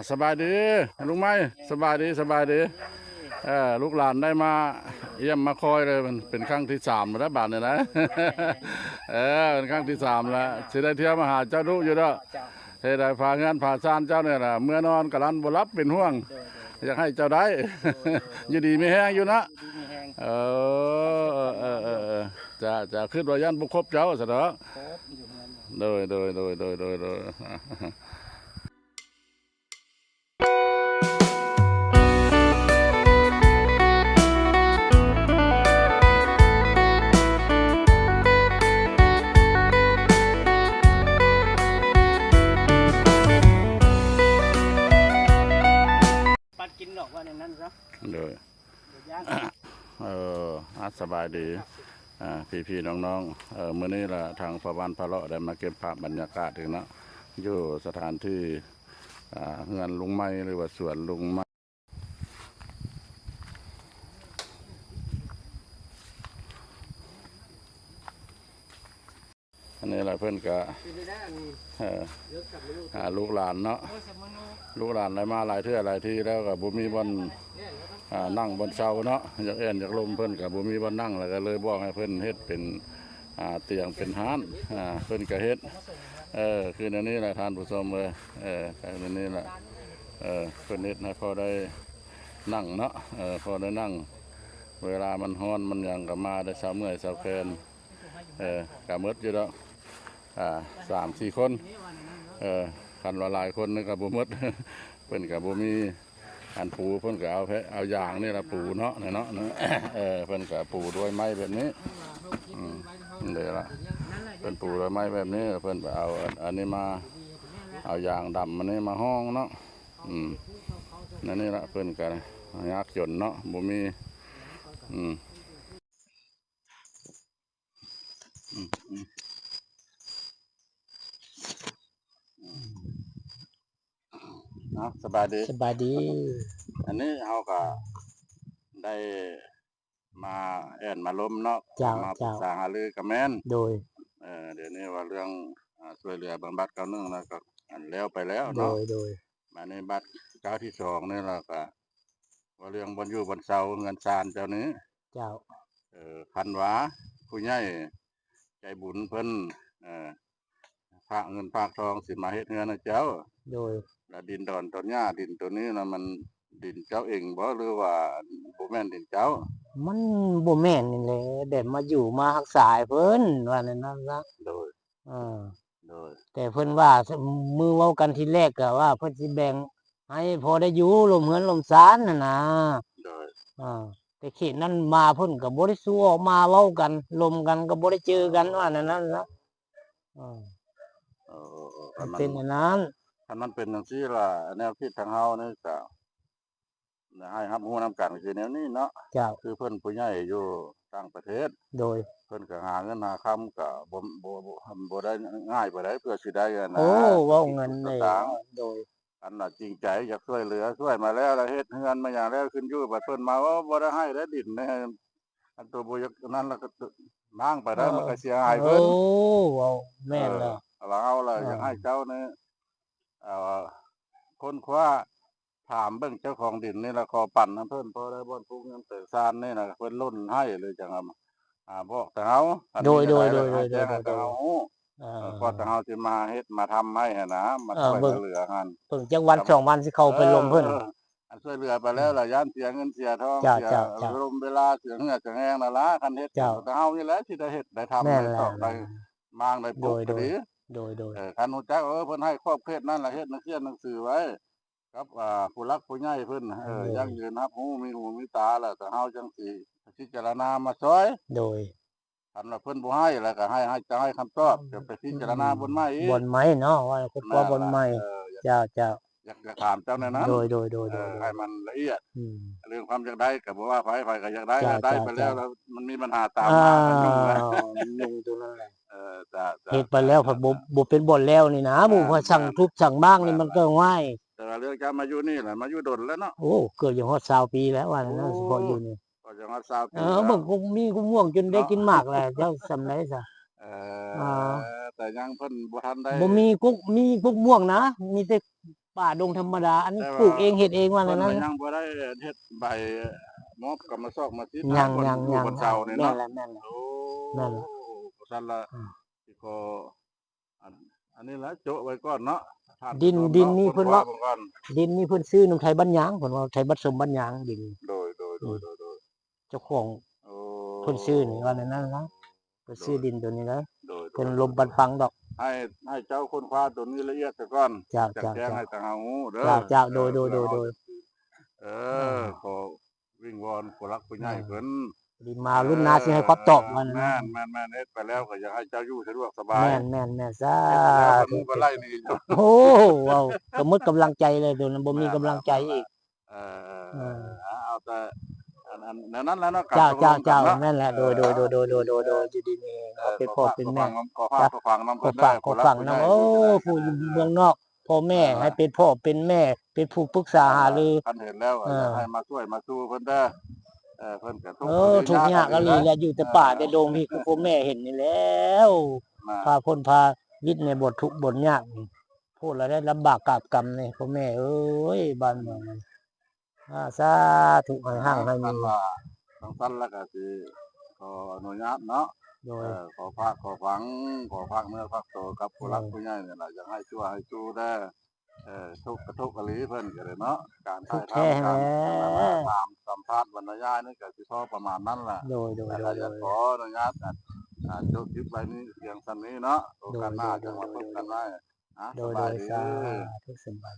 สบายดีลุงไม้สบายดีสบายดีลูกหลานได้มาเยี่ยมมาคอยเลยมันเป็นครั้งที่สามแล้วบาทเนี่ยนะเป็นครั้งที่สามแล้วสิได้เที่ยวมาหาเจ้าดุอยู่แล้วเฮ้ได้พาเงินพาซานเจ้าเนี่ยนะเมื่อนอนกะลันบ่รับเป็นห่วงอยากให้เจ้าได้อยู่ดีไม่แห้งอยู่นะเออจะขึ้นว่ายันบุคคบเจ้าซะเถอะโดยปัดกินหรอกว่าในนั้นซะโดยย่างสบายดีพี่น้องมื้อนี้ล่ะทางพระบ้านพระเลาะได้มาเก็บภาพบรรยากาศถึงเนาะอยู่สถานที่เฮือนลุงไม้หรือว่าสวนลุงไม้อันนี้แหละเพื่อนก็ลูกหลานเนาะลูกหลานได้มาหลายเทื่อหลายที่แล้วก็บ่มีบ่อนนั่งบนเสาเนาะอยากอยากลมเพิ่นกับบ่มีบ่นั่งแล้วก็เลยบอกให้เพิ่นเฮ็ดเป็นเตียงเป็นฮ้านเพิ่นก็เฮ็ดคือในนี้แหละท่านผู้ชมเลยในนี้แหละเพิ่นเฮ็ดให้พอได้นั่งเนาะพอได้นั่งเวลามันฮ้อนมันหยังก็มาได้เช้าเมื่อยเช้าแคนก็หมดอยู่แล้ว3-4 คนคันว่าหลายคนนึงก็บ่หมดเพิ่นก็บ่มีอันปูเพิ่นก็เอายางนี่ละปูเนาะเพิ่นก็ปูด้วยไม้แบบนี้เดี๋ยวละเพิ่นปูด้วยไม้แบบนี้เพิ่นไปเอาอันนี้มาเอายางดำมันนี้มาห้องเนาะนั่นนี่ละเพิ่นก็ยากจนเนาะบ่มีสบายดีสบายดี อันนี้เขาก็ได้มามาล้มเนาะมาปรึกษาหารือกับแม่นโดยเดี๋ยวนี้ว่าเรื่องช่วยเหลือบำบัด91แล้วก็อันแล้วไปแล้วโดเนาะยมาในบัตรก้าวที่2นี่เราก็ว่าเรื่องบนอยู่บนเสาเงินซานเจ้านี้เจ้าพันวาผู้ใหญ่ใจบุญเพิ่นฝากเงินฝากทองสิมาเฮ็ดเงินให้เจ้าโดยแล้วดินดอนต้นหญ้าดินตัวนี้นะมันดินเจ้าเองบ่หรือว่าบ่แม่นดินเจ้ามันบ่แม่นนี่แหละแต่มาอยู่มารักษาเพิ่นว่าในนั้นซะโดยโดยแต่เพิ่นว่ามือเว้ากันทีแรกก็ว่าเพิ่นสิแบ่งให้พอได้อยู่ลมเฮือนลมศาลน่ะนะโดยแต่เขตนั้นมาเพิ่นก็บ่ได้สู้ออกมาเว้ากันลมกันก็บ่ได้เจอกันว่าในนั้นซะมันเป็นอย่างนั้นถ้ามันเป็นจังซี่ล่ะแนวคิดทางเฮานี่ก็ให้รับรู้นํกันคือแนวนี้เนาะคือเพิ่นผู้ใหญ่อยู่ต่างประเทศโดยเพิ่นก็หาเงินหาคำก็บ่ได้ง่ายปานใดเพื่อสิได้นะโอ้เว้าเงินนี่โดยอันน่ะจริงใจอยากช่วยเหลือช่วยมาแล้วเฮ็ดเฮือนมาอย่างแล้วขึ้นอยู่บัดเพิ่นมาว่าบ่ได้ให้ได้ดินในอันตัวบ่อยากนั้นแล้วก็ม้างไปได้มันก็เสียหายเพิ่นโอ้เว้าแม่นแล้วเราเอาล่ะอยากให้เจ้านี่ค้นคว้าถามเบิ่งเจ้าของดินนี่ล่ะขอปั่นนำเพิ่นพอได้บ่อนปลูกเงินเติกซานนี่น่ะเพิ่นล้นให้เลยจังบอกแต่เฮาโดยแต่เฮาก็แต่เฮาสิมาเฮ็ดมาทำให้หั่นนะมาช่วยเหลือกันเพิ่งจักวัน2วันสิเข้าไปลมเพิ่นอันช่วยเหลือไปแล้วล่ะย่านเสียเงินเสียทองเสียลมเวลาเสียเหงื่อเสียแรงนั่นล่ะคันเฮ็ดแต่เฮานี่แหละสิได้เฮ็ดได้ทำได้ตอกได้มางได้ปลูกก็ดีคันฮู้จักเพิ่นให้ครอบเขตนั่นล่ะเฮ็ดหนังสือไว้ครับผู้รักผู้ใหญ่เพิ่นยังยืนรับรู้มีหูมีตาแล้วแต่เฮาจังสิพิจารณามาช่วยโดยคันว่าเพิ่นบ่ให้แล้วก็ให้จะให้คำตอบจะไปพิจารณาบนไม้อีกบนไม้เนาะว่าคุณว่าบนไม้เจ้าอยากจะถามเจ้าแน่นั้นโดยให้มันละเอียดเรื่องความอยากได้ก็บ่ว่าไผก็อยากได้ได้ไปแล้วมันมีปัญหาตามมายุ่งแล้วยุ่งตรงนั้นแหละจ้ะเฮ็ดไปแล้วพอบ่เป็นบ่แล้วนี่นะบ่ว่าสั่งทุบสั่งบ้างนี่มันก็ง่ายแต่เรื่องจะมาอยู่นี่แหละมาอยู่ดนแล้วเนาะโอ้เกิดอยู่ฮอด20ปีแล้วว่านั้นเฉพาะอยู่นี่ก็จะฮอด20ปีเบิ่งคงมีกูม่วงจนได้กินหมากแล้วเจ้าสำไรซะแต่ยังเพิ่นบ่ทันได้บ่มีกุ๊กม่วงนะมีแต่ ป่าดงธรรมดา อันนี้ปลูกเองเฮ็ดเองว่า เพิ่ นั่ น น ก็ นะ ยังบ่ได้เฮ็ดใบมอบกับมาซอกมาซิ ยัง คน ยัง อยู่ ยัง บนเสานี่ แม่น เนาะ แล้วแม่นแล้ว โอ้ แม่นแล้ว ซั่นละ อืม สิขออันนี้ละโจะไว้ก่อนเนาะท่า ดิน ผู้ชม ดิน เาะ นี่ ค เพิ่น ค ว่า เบิ่งก่อน ดินนี่เพิ่นซื้อน้ำไทยบ้านยางเพิ่นว่าไทยบัดสมบ้านยางดิน โดย เจ้าของ โอ้ เพิ่นซื้อนี่ว่านั่นนะเพิ่นซื้อดินตัวนี้นะ โดย เพิ่นลมปันฟังดอก ให้เจ้าคนคว้าตัวนี้ละเอียดซะก่อน จ้า จัก จ้า แจ้ง จ้า ให้ทางเฮาฮู้เด้อ จ้าจ้าโดย เพื่อ เออ ม ขอวิงวอนผู้หลักผู้ใหญ่เพิ่น ดิมารุ่นหน้าสิให้ความตอบว่านั่น แม่ นะ นเฮ็ดไปแล้วก็อยากให้เจ้าอยู่สะดวกสบาย แม่นๆๆสา เฮ็ดไปแล้วก็ ธุ มือบ่ไล่นี่อยู่ โอ้ว้าวก็หมดกำลังใจเลยเดี๋ยวนั้นบ่มีกำลังใจอีก เออเอาแต่อันนั้นแล้วเนาะ เจ้า ตกลงกันเนาะ แม่นแหละโดยอยู่ดีนี่เอาเป็นพ่อเป็นแม่ ขอฝากฟังนำ ขอฟังนำโอ้ผู้อยู่เมืองนอกพ่อแม่ให้เป็นพ่อเป็นแม่ เป็นผู้ปรึกษาหารือ คันเห็นแล้วก็อยากให้มาช่วยมาสู้เพิ่นเด้อเพิ่นก็ทุกข์ ทุกข์ยากอะลีแหละอยู่แต่ป่าแต่ดงนี่คือพ่อแม่เห็นนี่แล้วพาพ้นพาวิทย์ในบททุกข์บทยากนี่พูดแล้วได้ลำบากกาบกรรมนี่พ่อแม่เอ้ยบ้านเมืองมันสาธุให้ห่างให้มี ทางสั้นแล้วก็สิขออนุญาตเนาะ โดย ขอฟังเนื้อพักโตกับผู้หลักผู้ใหญ่นี่ล่ะอยากให้ช่วยให้สู้ได้ทุกข์กระทบกะหลีเพิ่นก็ได้เนาะการถ่ายทำการตามสัมภาษณ์บรรยายนี่ก็สิพอประมาณนั้นล่ะ โดย แล้วก็ขออนุญาตจบคลิปไว้นี้เพียงเท่านี้เนาะโอกาสหน้าจะมาพบกันใหม่สบายดี สาธุสบาย